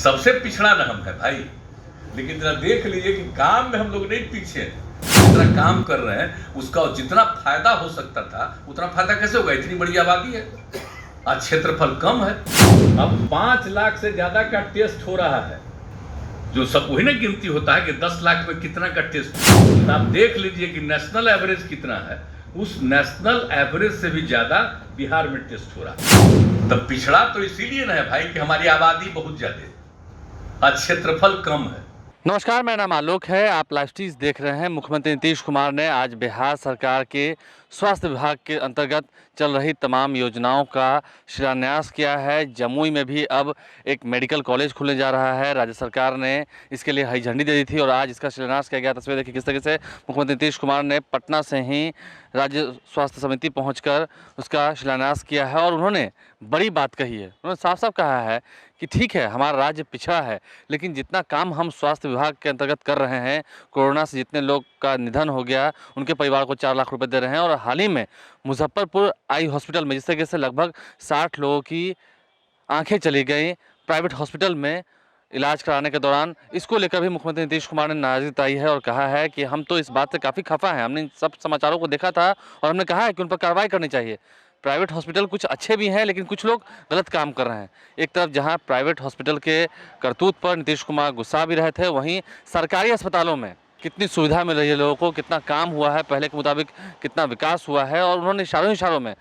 सबसे पिछड़ा न हम है भाई, लेकिन जरा देख लीजिए कि काम में हम लोग नहीं पीछे हैं। जितना काम कर रहे हैं उसका जितना फायदा हो सकता था उतना फायदा कैसे होगा? इतनी बड़ी आबादी है, आज क्षेत्रफल कम है। अब 5 लाख से ज्यादा का टेस्ट हो रहा है, जो सब वही ना गिनती होता है कि 10 लाख में कितना का टेस्ट। आप देख लीजिए कि नेशनल एवरेज कितना है, उस नेशनल एवरेज से भी ज्यादा बिहार में टेस्ट हो रहा है। तब पिछड़ा तो इसीलिए ना है भाई कि हमारी आबादी बहुत ज्यादा, आज क्षेत्रफल कम है। नमस्कार, मेरा नाम आलोक है। आप लाइव स्ट्रीज देख रहे हैं। मुख्यमंत्री नीतीश कुमार ने आज बिहार सरकार के स्वास्थ्य विभाग के अंतर्गत चल रही तमाम योजनाओं का शिलान्यास किया है। जमुई में भी अब एक मेडिकल कॉलेज खुलने जा रहा है। राज्य सरकार ने इसके लिए हरी झंडी दे दी थी और आज इसका शिलान्यास किया गया। तस्वीर देखिए किस तरीके से मुख्यमंत्री नीतीश कुमार ने पटना से ही राज्य स्वास्थ्य समिति पहुंचकर उसका शिलान्यास किया है और उन्होंने बड़ी बात कही है। उन्होंने साफ साफ कहा है कि ठीक है, हमारा राज्य पिछड़ा है, लेकिन जितना काम हम स्वास्थ्य विभाग के अंतर्गत कर रहे हैं, कोरोना से जितने लोग का निधन हो गया उनके परिवार को 4 लाख रुपए दे रहे हैं। और हाल ही में मुजफ्फरपुर आई हॉस्पिटल में जिस तरीके से लगभग 60 लोगों की आंखें चली गई प्राइवेट हॉस्पिटल में इलाज कराने के दौरान, इसको लेकर भी मुख्यमंत्री नीतीश कुमार ने नाराजगी जताई है और कहा है कि हम तो इस बात से काफ़ी खफा हैं। हमने सब समाचारों को देखा था और हमने कहा है कि उन पर कार्रवाई करनी चाहिए। प्राइवेट हॉस्पिटल कुछ अच्छे भी हैं, लेकिन कुछ लोग गलत काम कर रहे हैं। एक तरफ जहां प्राइवेट हॉस्पिटल के करतूत पर नीतीश कुमार गुस्सा भी रहे थे, वहीं सरकारी अस्पतालों में कितनी सुविधा मिल रही है लोगों को, कितना काम हुआ है, पहले के मुताबिक कितना विकास हुआ है। और उन्होंने इशारों में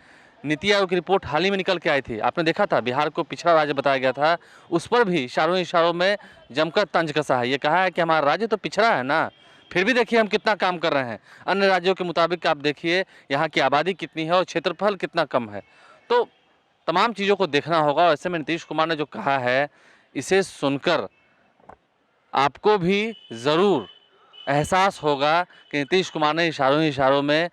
नीति आयोग की रिपोर्ट हाल ही में निकल के आई थी, आपने देखा था, बिहार को पिछड़ा राज्य बताया गया था। उस पर भी इशारों में जमकर तंज कसा है। ये कहा है कि हमारा राज्य तो पिछड़ा है ना, फिर भी देखिए हम कितना काम कर रहे हैं। अन्य राज्यों के मुताबिक आप देखिए यहाँ की आबादी कितनी है और क्षेत्रफल कितना कम है। तो तमाम चीज़ों को देखना होगा। और ऐसे में नीतीश कुमार ने जो कहा है, इसे सुनकर आपको भी ज़रूर एहसास होगा कि नीतीश कुमार ने इशारों में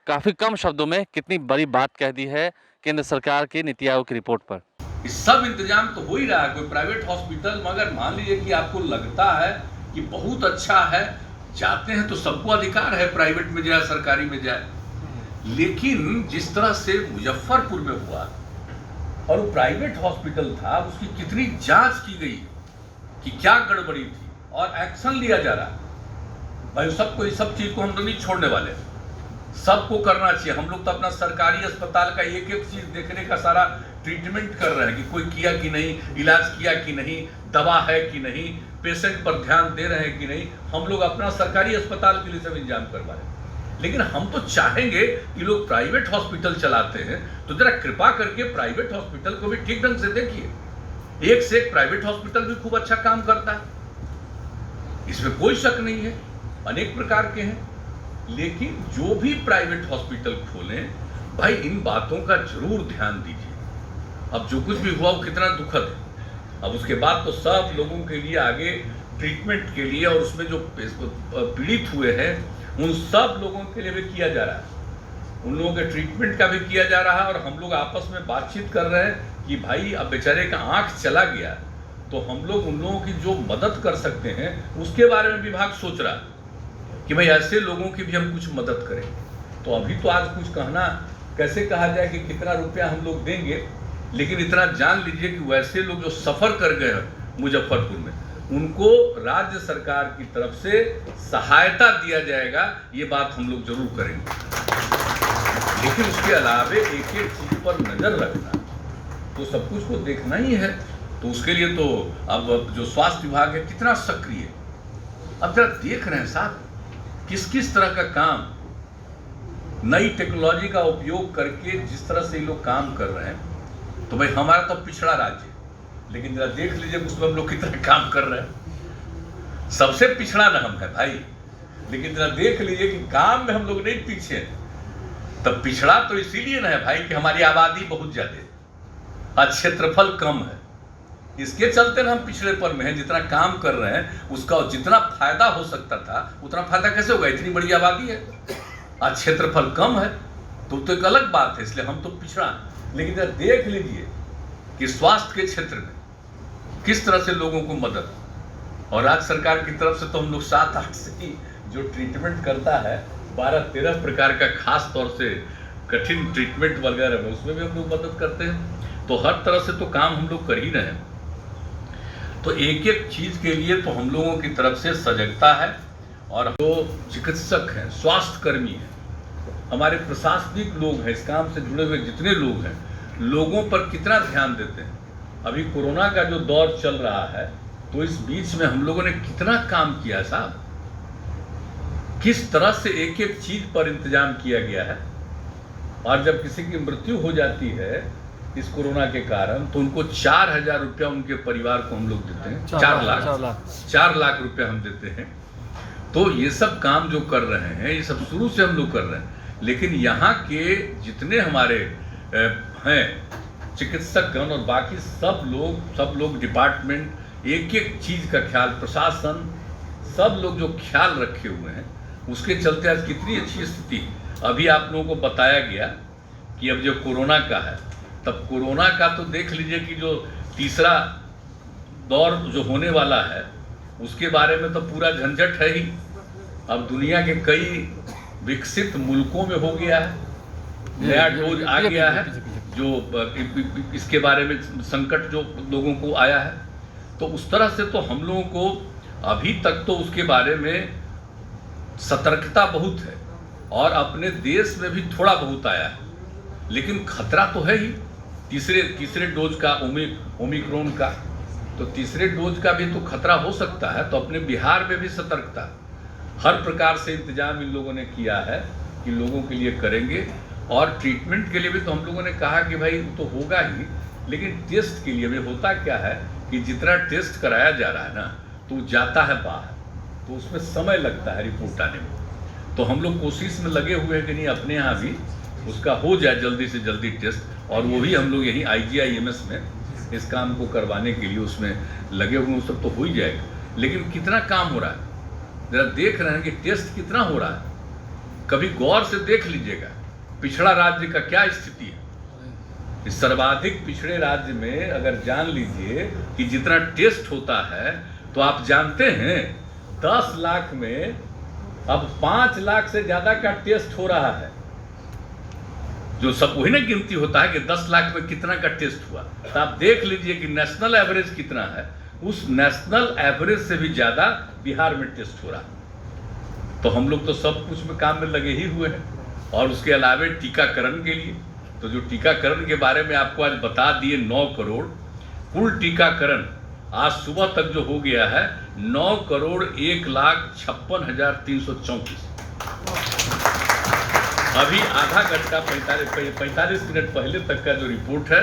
काफ़ी कम शब्दों में कितनी बड़ी बात कह दी है केंद्र सरकार की नीति आयोग की रिपोर्ट पर। इस सब इंतजाम तो हो ही रहा है, कोई प्राइवेट हॉस्पिटल, मगर मान लीजिए कि आपको लगता है कि बहुत अच्छा है, जाते हैं तो सबको अधिकार है प्राइवेट में जाए सरकारी में जाए। लेकिन जिस तरह से मुजफ्फरपुर में हुआ और वो प्राइवेट हॉस्पिटल था, उसकी कितनी जांच की गई कि क्या गड़बड़ी थी और एक्शन लिया जा रहा है। भाई सबको, इस सब चीज को हम लोग नहीं छोड़ने वाले, सबको करना चाहिए। हम लोग तो अपना सरकारी अस्पताल का एक एक चीज देखने का सारा ट्रीटमेंट कर रहे हैं कि कोई किया कि नहीं, इलाज किया कि नहीं, दवा है कि नहीं, पेशेंट पर ध्यान दे रहे हैं कि नहीं। हम लोग अपना सरकारी अस्पताल के लिए सब इंतजाम करवा रहे हैं। लेकिन हम तो चाहेंगे कि लोग प्राइवेट हॉस्पिटल चलाते हैं तो जरा कृपा करके प्राइवेट हॉस्पिटल को भी ठीक ढंग से देखिए। एक से एक प्राइवेट हॉस्पिटल भी खूब अच्छा काम करता है, इसमें कोई शक नहीं है, अनेक प्रकार के हैं। लेकिन जो भी प्राइवेट हॉस्पिटल खोलें, भाई इन बातों का जरूर ध्यान दीजिए। अब जो कुछ भी हुआ वो कितना दुखद है। अब उसके बाद तो सब लोगों के लिए आगे ट्रीटमेंट के लिए, और उसमें जो पीड़ित हुए हैं उन सब लोगों के लिए भी किया जा रहा है, उन लोगों के ट्रीटमेंट का भी किया जा रहा है। और हम लोग आपस में बातचीत कर रहे हैं कि भाई अब बेचारे का आंख चला गया तो हम लोग उन लोगों की जो मदद कर सकते हैं उसके बारे में विभाग सोच रहा है कि भाई ऐसे लोगों की भी हम कुछ मदद करें। तो अभी तो आज कुछ कहना, कैसे कहा जाए कि कितना रुपया हम लोग देंगे, लेकिन इतना जान लीजिए कि वैसे लोग जो सफर कर गए हैं मुजफ्फरपुर में, उनको राज्य सरकार की तरफ से सहायता दिया जाएगा, ये बात हम लोग जरूर करेंगे। लेकिन उसके अलावे एक एक चीज पर नजर रखना, तो सब कुछ को देखना ही है। तो उसके लिए तो अब जो स्वास्थ्य विभाग है कितना सक्रिय, अब जरा देख रहे हैं साहब किस किस तरह का काम, नई टेक्नोलॉजी का उपयोग करके जिस तरह से ये लोग काम कर रहे हैं। तो भाई हमारा तो पिछड़ा राज्य, लेकिन जरा देख लीजिए उसमें हम लोग कितना काम कर रहे हैं। सबसे पिछड़ा न हम है भाई, लेकिन जरा देख लीजिए कि काम में हम लोग नहीं पीछे हैं। तब पिछड़ा तो इसीलिए ना है भाई कि हमारी आबादी बहुत ज्यादा, आज क्षेत्रफल कम है, इसके चलते ना हम पिछड़े पर में हैं। जितना काम कर रहे हैं उसका जितना फायदा हो सकता था उतना फायदा कैसे होगा? इतनी बड़ी आबादी है, आज क्षेत्रफल कम है, तो एक अलग बात है, इसलिए हम तो पिछड़ा। लेकिन जरा देख लीजिए कि स्वास्थ्य के क्षेत्र में किस तरह से लोगों को मदद, और राज्य सरकार की तरफ से तो हम लोग 7-8 से ही जो ट्रीटमेंट करता है, 12-13 प्रकार का, खास तौर से कठिन ट्रीटमेंट वगैरह में, उसमें भी हम लोग मदद करते हैं। तो हर तरह से तो काम हम लोग कर ही रहे हैं। तो एक एक चीज के लिए तो हम लोगों की तरफ से सजगता है। और जो चिकित्सक हैं, स्वास्थ्य कर्मी हैं, हमारे प्रशासनिक लोग हैं, इस काम से जुड़े हुए जितने लोग हैं, लोगों पर कितना ध्यान देते हैं। अभी कोरोना का जो दौर चल रहा है, तो इस बीच में हम लोगों ने कितना काम किया साहब, किस तरह से एक एक चीज पर इंतजाम किया गया है। और जब किसी की मृत्यु हो जाती है इस कोरोना के कारण, तो उनको 4,000 रुपया उनके परिवार को हम लोग देते हैं। 4 लाख रुपया हम देते हैं। तो ये सब काम जो कर रहे हैं, ये सब शुरू से हम लोग कर रहे हैं। लेकिन यहाँ के जितने हमारे हैं चिकित्सकगण और बाकी सब लोग डिपार्टमेंट, एक एक चीज का ख्याल, प्रशासन, सब लोग जो ख्याल रखे हुए हैं, उसके चलते आज कितनी अच्छी स्थिति। अभी आप लोगों को बताया गया कि अब जो कोरोना का है, तब कोरोना का तो देख लीजिए कि जो तीसरा दौर जो होने वाला है, उसके बारे में तो पूरा झंझट है ही। अब दुनिया के कई विकसित मुल्कों में हो गया है, नया डोज आ गया है, जो इसके बारे में संकट जो लोगों को आया है। तो उस तरह से तो हम लोगों को अभी तक तो उसके बारे में सतर्कता बहुत है, और अपने देश में भी थोड़ा बहुत आया है, लेकिन खतरा तो है ही। तीसरे डोज का ओमिक्रॉन का, तो तीसरे डोज का भी तो खतरा हो सकता है। तो अपने बिहार में भी सतर्कता, हर प्रकार से इंतजाम इन लोगों ने किया है कि लोगों के लिए करेंगे। और ट्रीटमेंट के लिए भी तो हम लोगों ने कहा कि भाई तो होगा ही, लेकिन टेस्ट के लिए भी होता क्या है कि जितना टेस्ट कराया जा रहा है ना, तो जाता है बाहर, तो उसमें समय लगता है रिपोर्ट आने में। तो हम लोग कोशिश में लगे हुए हैं कि नहीं अपने यहाँ भी उसका हो जाए जल्दी से जल्दी टेस्ट, और वो भी हम लोग यहीं IGIMS में इस काम को करवाने के लिए उसमें लगे हुए हैं। सब तो हो ही जाएगा, लेकिन कितना काम हो रहा है जरा देख रहे हैं कि टेस्ट कितना हो रहा है। कभी गौर से देख लीजिएगा पिछड़ा राज्य का क्या स्थिति है। इस सर्वाधिक पिछड़े राज्य में अगर जान लीजिए कि जितना टेस्ट होता है, तो आप जानते हैं 10 लाख में अब 5 लाख से ज्यादा का टेस्ट हो रहा है। जो सब वही ना गिनती होता है कि 10 लाख में कितना का टेस्ट हुआ। तो आप देख लीजिए कि नेशनल एवरेज कितना है, उस नेशनल एवरेज से भी ज्यादा बिहार में टेस्ट हो रहा है। तो हम लोग तो सब कुछ में काम में लगे ही हुए हैं। और उसके अलावा टीकाकरण के लिए, तो जो टीकाकरण के बारे में आपको आज बता दिए, 9 करोड़ कुल टीकाकरण आज सुबह तक जो हो गया है, 9,01,56,334। अभी आधा घंटा 45 मिनट पहले तक का जो रिपोर्ट है,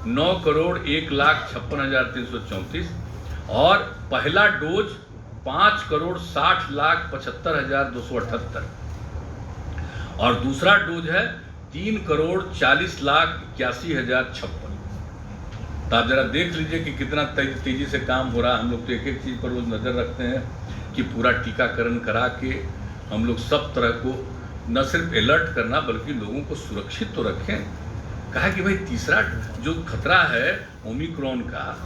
9,01,56,334। और पहला डोज 5,60,75,278 और दूसरा डोज है 3,40,81,056। तो आप जरा देख लीजिए कि कितना तेजी से काम हो रहा है। हम लोग तो एक एक चीज पर रोज नजर रखते हैं कि पूरा टीकाकरण करा के हम लोग सब तरह को न सिर्फ अलर्ट करना, बल्कि लोगों को सुरक्षित तो रखें। कहा कि भाई तीसरा जो खतरा है ओमिक्रॉन का,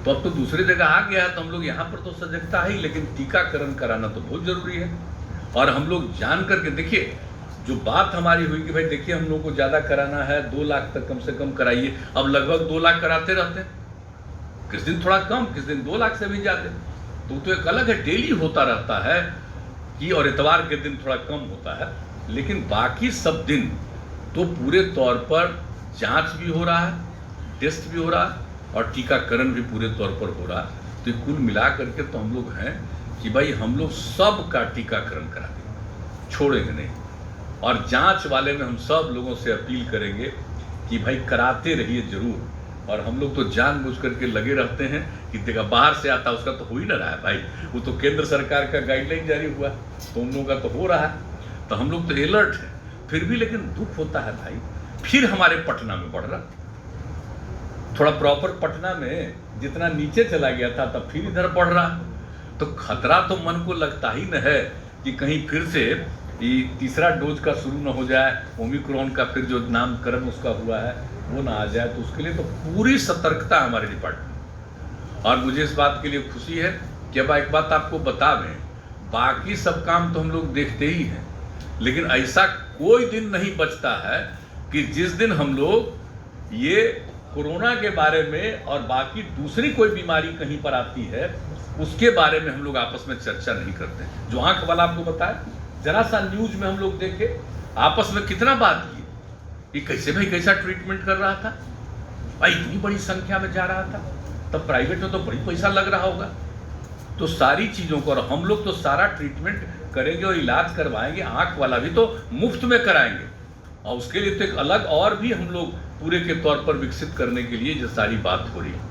तो अब तो दूसरी जगह आ गया है, तो हम लोग यहाँ पर तो सजगता है ही, लेकिन टीकाकरण कराना तो बहुत जरूरी है। और हम लोग जान करके देखिए, जो बात हमारी हुई कि भाई देखिए हम लोग को ज़्यादा कराना है, 2 लाख तक कम से कम कराइए। अब लगभग 2 लाख कराते रहते हैं, किस दिन थोड़ा कम, किस दिन 2 लाख से भी ज़्यादा। तो एक अलग है, डेली होता रहता है कि, और इतवार के दिन थोड़ा कम होता है, लेकिन बाकी सब दिन तो पूरे तौर पर जांच भी हो रहा है, टेस्ट भी हो रहा है, और टीकाकरण भी पूरे तौर पर हो रहा है। तो कुल मिला करके तो हम लोग हैं कि भाई हम लोग सब का टीकाकरण कराएंगे, छोड़ेंगे नहीं। और जांच वाले में हम सब लोगों से अपील करेंगे कि भाई कराते रहिए जरूर। और हम लोग तो जानबूझ करके लगे रहते हैं कि देखा बाहर से आता उसका तो हो ही ना रहा है भाई, वो तो केंद्र सरकार का गाइडलाइन जारी हुआ, तो उन लोगों का तो हो रहा है। तो हम लोग तो अलर्ट है, फिर भी लेकिन दुख होता है भाई, फिर हमारे पटना में बढ़ रहा, थोड़ा प्रॉपर पटना में जितना नीचे चला गया था, तब फिर इधर बढ़ रहा। तो खतरा तो मन को लगता ही न है कि कहीं फिर से ये तीसरा डोज का शुरू न हो जाए, ओमिक्रॉन का फिर जो नामकरण उसका हुआ है वो ना आ जाए। तो उसके लिए तो पूरी सतर्कता हमारे डिपार्टमेंट। और मुझे इस बात के लिए खुशी है कि अब एक बात आपको बता दें, बाकी सब काम तो हम लोग देखते ही हैं, लेकिन ऐसा कोई दिन नहीं बचता है कि जिस दिन हम लोग ये कोरोना के बारे में और बाकी दूसरी कोई बीमारी कहीं पर आती है उसके बारे में हम लोग आपस में चर्चा नहीं करते। जो आंख वाला आपको बताया, जरा सा न्यूज में हम लोग देखे, आपस में कितना बात की, ये कैसे भाई कैसा ट्रीटमेंट कर रहा था भाई, इतनी बड़ी संख्या में जा रहा था, तब प्राइवेट में तो बड़ी पैसा लग रहा होगा। तो सारी चीज़ों को, और हम लोग तो सारा ट्रीटमेंट करेंगे और इलाज करवाएंगे, आंख वाला भी तो मुफ्त में कराएंगे, और उसके लिए तो एक अलग और भी हम लोग पूरे के तौर पर विकसित करने के लिए जो सारी बात हो रही है।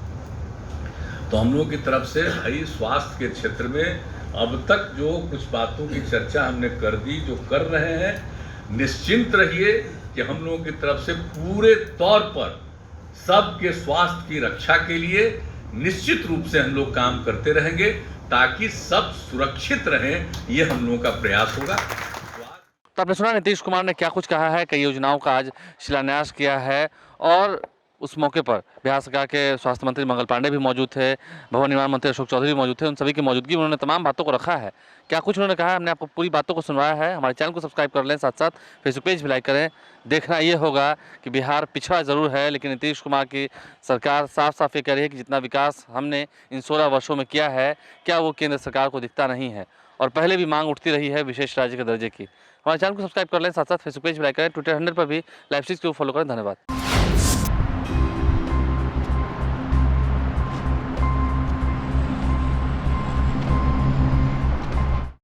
तो हम लोगों की तरफ से भाई स्वास्थ्य के क्षेत्र में अब तक जो कुछ बातों की चर्चा हमने कर दी, जो कर रहे हैं, निश्चिंत रहिए कि हम लोगों की तरफ से पूरे तौर पर सबके स्वास्थ्य की रक्षा के लिए निश्चित रूप से हम लोग काम करते रहेंगे ताकि सब सुरक्षित रहें, ये हम लोगों का प्रयास होगा। तो आपने सुना नीतीश कुमार ने क्या कुछ कहा है, कई योजनाओं का आज शिलान्यास किया है, और उस मौके पर बिहार सरकार के स्वास्थ्य मंत्री मंगल पांडे भी मौजूद थे, भवन निर्माण मंत्री अशोक चौधरी भी मौजूद थे। उन सभी की मौजूदगी में उन्होंने तमाम बातों को रखा है। क्या कुछ उन्होंने कहा है, हमने आपको पूरी बातों को सुनवाया है। हमारे चैनल को सब्सक्राइब कर लें, साथ साथ फेसबुक पेज भी लाइक करें। देखना ये होगा कि बिहार पिछड़ा ज़रूर है, लेकिन नीतीश कुमार की सरकार साफ साफ ये कह रही है कि जितना विकास हमने इन 16 वर्षों में किया है, क्या वो केंद्र सरकार को दिखता नहीं है, और पहले भी मांग उठती रही है विशेष राज्य के दर्जे की। हमारे चैनल को सब्सक्राइब कर लें, साथ साथ फेसबुक पेज भी लाइक करें, ट्विटर हैंडल पर भी लाइव स्ट्रीम को फॉलो करें। धन्यवाद।